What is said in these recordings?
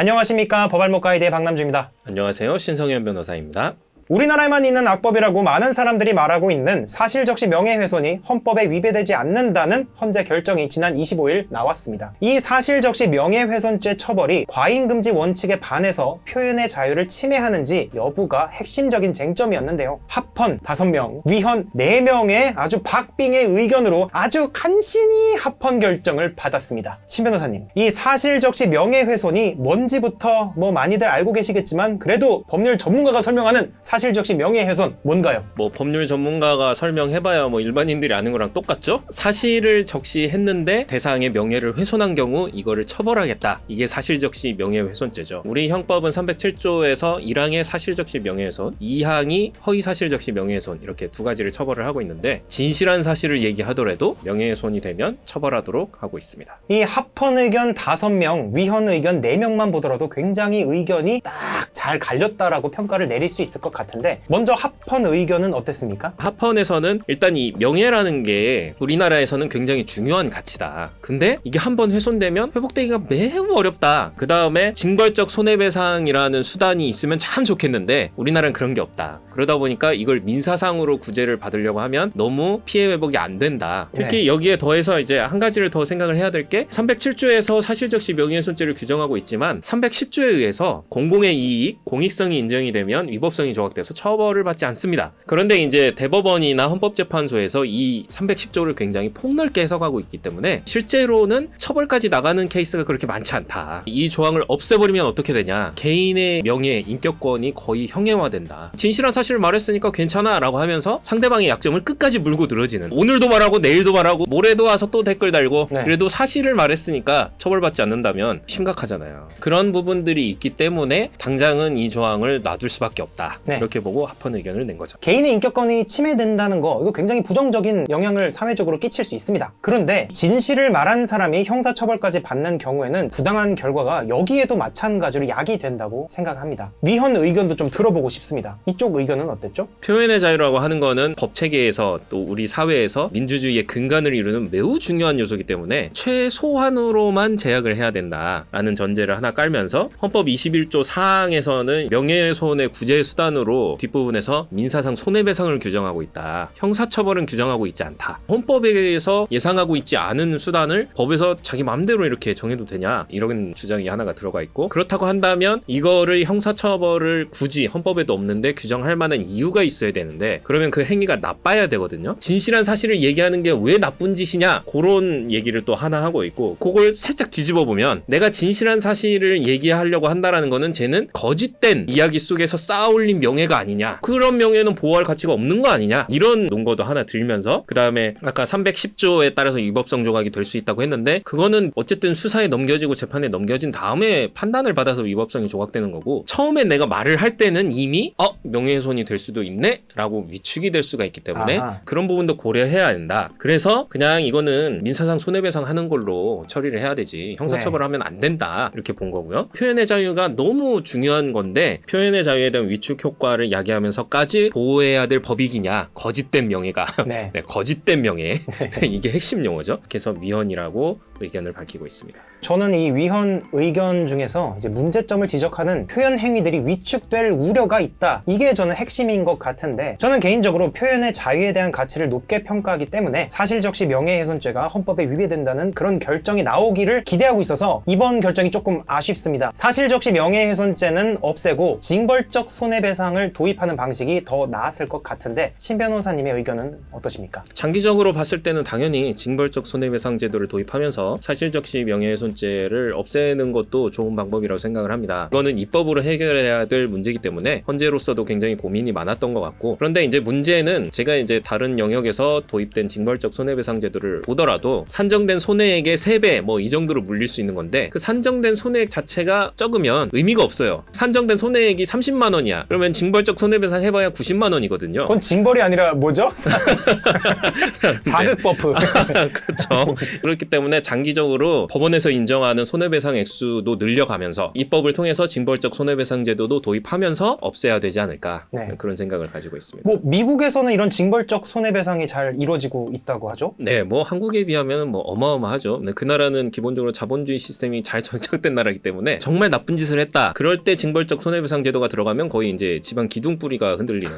안녕하십니까. 법알목 가이드의 박남주입니다. 안녕하세요. 신성현 변호사입니다. 우리나라에만 있는 악법이라고 많은 사람들이 말하고 있는 사실적시 명예훼손이 헌법에 위배되지 않는다는 헌재 결정이 지난 25일 나왔습니다. 이 사실적시 명예훼손죄 처벌이 과잉금지 원칙에 반해서 표현의 자유를 침해하는지 여부가 핵심적인 쟁점이었는데요. 합헌 5명, 위헌 4명의 아주 박빙의 의견으로 아주 간신히 합헌 결정을 받았습니다. 신 변호사님, 이 사실적시 명예훼손이 뭔지부터 많이들 알고 계시겠지만 그래도 법률 전문가가 설명하는 사실적시 명예훼손 뭔가요? 법률 전문가가 설명해봐야 일반인들이 아는 거랑 똑같죠? 사실을 적시했는데 대상의 명예를 훼손한 경우 이거를 처벌하겠다. 이게 사실적시 명예훼손죄죠. 우리 형법은 307조에서 1항의 사실적시 명예훼손, 2항이 허위사실적시 명예훼손 이렇게 두 가지를 처벌을 하고 있는데 진실한 사실을 얘기하더라도 명예훼손이 되면 처벌하도록 하고 있습니다. 이 합헌 의견 5명, 위헌 의견 4명만 보더라도 굉장히 의견이 딱 잘 갈렸다라고 평가를 내릴 수 있을 것 같은데 먼저 합헌 의견은 어땠습니까? 합헌에서는 일단 이 명예라는 게 우리나라에서는 굉장히 중요한 가치다. 근데 이게 한번 훼손되면 회복되기가 매우 어렵다. 그 다음에 징벌적 손해배상이라는 수단이 있으면 참 좋겠는데 우리나라는 그런 게 없다. 그러다 보니까 이걸 민사상으로 구제를 받으려고 하면 너무 피해 회복이 안 된다. 특히 여기에 더해서 이제 한 가지를 더 생각을 해야 될 게 307조에서 사실적시 명예훼손죄를 규정하고 있지만 310조에 의해서 공공의 이익, 공익성이 인정이 되면 위법성이 조각돼서 처벌을 받지 않습니다. 그런데 이제 대법원이나 헌법재판소에서 이 310조를 굉장히 폭넓게 해석하고 있기 때문에 실제로는 처벌까지 나가는 케이스가 그렇게 많지 않다. 이 조항을 없애버리면 어떻게 되냐? 개인의 명예, 인격권이 거의 형해화된다. 진실한 사실을 말했으니까 괜찮아 라고 하면서 상대방의 약점을 끝까지 물고 늘어지는, 오늘도 말하고 내일도 말하고 모레도 와서 또 댓글 달고 그래도 사실을 말했으니까 처벌받지 않는다면 심각하잖아요. 그런 부분들이 있기 때문에 당장은 이 조항을 놔둘 수밖에 없다. 이렇게 보고 합헌 의견을 낸 거죠. 개인의 인격권이 침해된다는 거, 이거 굉장히 부정적인 영향을 사회적으로 끼칠 수 있습니다. 그런데 진실을 말한 사람이 형사처벌까지 받는 경우에는 부당한 결과가 여기에도 마찬가지로 야기된다고 생각합니다. 위헌 의견도 좀 들어보고 싶습니다. 이쪽 의견은 어땠죠? 표현의 자유라고 하는 거는 법체계에서 또 우리 사회에서 민주주의의 근간을 이루는 매우 중요한 요소이기 때문에 최소한으로만 제약을 해야 된다라는 전제를 하나 깔면서 헌법 21조 4항에서는 명예훼손의 구제 수단으로 뒷부분에서 민사상 손해배상을 규정하고 있다. 형사처벌은 규정하고 있지 않다. 헌법에서 예상하고 있지 않은 수단을 법에서 자기 마음대로 이렇게 정해도 되냐, 이런 주장이 하나가 들어가 있고, 그렇다고 한다면 이거를 형사처벌을 굳이 헌법에도 없는데 규정할 만한 이유가 있어야 되는데 그러면 그 행위가 나빠야 되거든요. 진실한 사실을 얘기하는 게 왜 나쁜 짓이냐, 그런 얘기를 또 하나 하고 있고, 그걸 살짝 뒤집어 보면 내가 진실한 사실을 얘기하려고 한다라는 거는 쟤는 거짓된 이야기 속에서 쌓아올린 명예가 아니냐, 그런 명예는 보호할 가치가 없는 거 아니냐, 이런 논거도 하나 들면서, 그 다음에 아까 310조에 따라서 위법성 조각이 될 수 있다고 했는데 그거는 어쨌든 수사에 넘겨지고 재판에 넘겨진 다음에 판단을 받아서 위법성이 조각되는 거고, 처음에 내가 말을 할 때는 이미 명예훼손이 될 수도 있네 라고 위축이 될 수가 있기 때문에 그런 부분도 고려해야 된다. 그래서 그냥 이거는 민사상 손해배상 하는 걸로 처리를 해야 되지 형사처벌하면 안 된다, 이렇게 본 거고요. 표현의 자유가 너무 중요한 건데 표현의 자유에 대한 위축 효과를 야기하면서까지 보호해야 될 법익이냐, 거짓된 명예가 거짓된 명예 이게 핵심 용어죠. 그래서 위헌이라고 의견을 밝히고 있습니다. 저는 이 위헌 의견 중에서 이제 문제점을 지적하는 표현 행위들이 위축될 우려가 있다, 이게 저는 핵심인 것 같은데, 저는 개인적으로 표현의 자유에 대한 가치를 높게 평가하기 때문에 사실적시 명예훼손죄가 헌법에 위배된다는 그런 결정이 나오기를 기대하고 있어서 이번 결정이 조금 아쉽습니다. 사실적시 명예훼손죄는 없애고 징벌적 손해배상을 도입하는 방식이 더 나았을 것 같은데 신 변호사님의 의견은 어떠십니까? 장기적으로 봤을 때는 당연히 징벌적 손해배상 제도를 도입하면서 사실적시 명예훼손죄를 없애는 것도 좋은 방법이라고 생각을 합니다. 이거는 입법으로 해결해야 될 문제이기 때문에 헌재로서도 굉장히 고민이 많았던 것 같고, 그런데 이제 문제는 제가 이제 다른 영역에서 도입된 징벌적 손해배상 제도를 보더라도 산정된 손해액의 3배 이 정도로 물릴 수 있는 건데, 그 산정된 손해액 자체가 적으면 의미가 없어요. 산정된 손해액이 30만 원이야. 그러면 징벌적 손해배상 해봐야 90만 원이거든요. 그건 징벌이 아니라 뭐죠? 자극 버프. 그렇죠. 그렇기 때문에 장기적으로 법원에서 인정하는 손해배상 액수도 늘려가면서 입법을 통해서 징벌적 손해배상 제도도 도입하면서 없애야 되지 않을까 네. 그런 생각을 가지고 있습니다. 뭐 미국에서는 이런 징벌적 손해배상이 잘 이루어지고 있다고 하죠? 네, 뭐 한국에 비하면 뭐 어마어마하죠. 네, 그 나라는 기본적으로 자본주의 시스템이 잘 정착된 나라이기 때문에 정말 나쁜 짓을 했다. 그럴 때 징벌적 손해배상 제도가 들어가면 거의 이제 집안 기둥뿌리가 흔들리는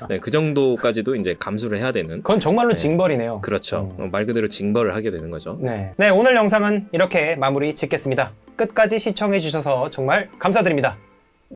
네, 그 정도까지도 이제 감수를 해야 되는. 그건 정말로 네. 징벌이네요. 그렇죠. 말 그대로 징벌을 하게 되는 거죠. 네, 오늘 영상은 이렇게 마무리 짓겠습니다. 끝까지 시청해주셔서 정말 감사드립니다.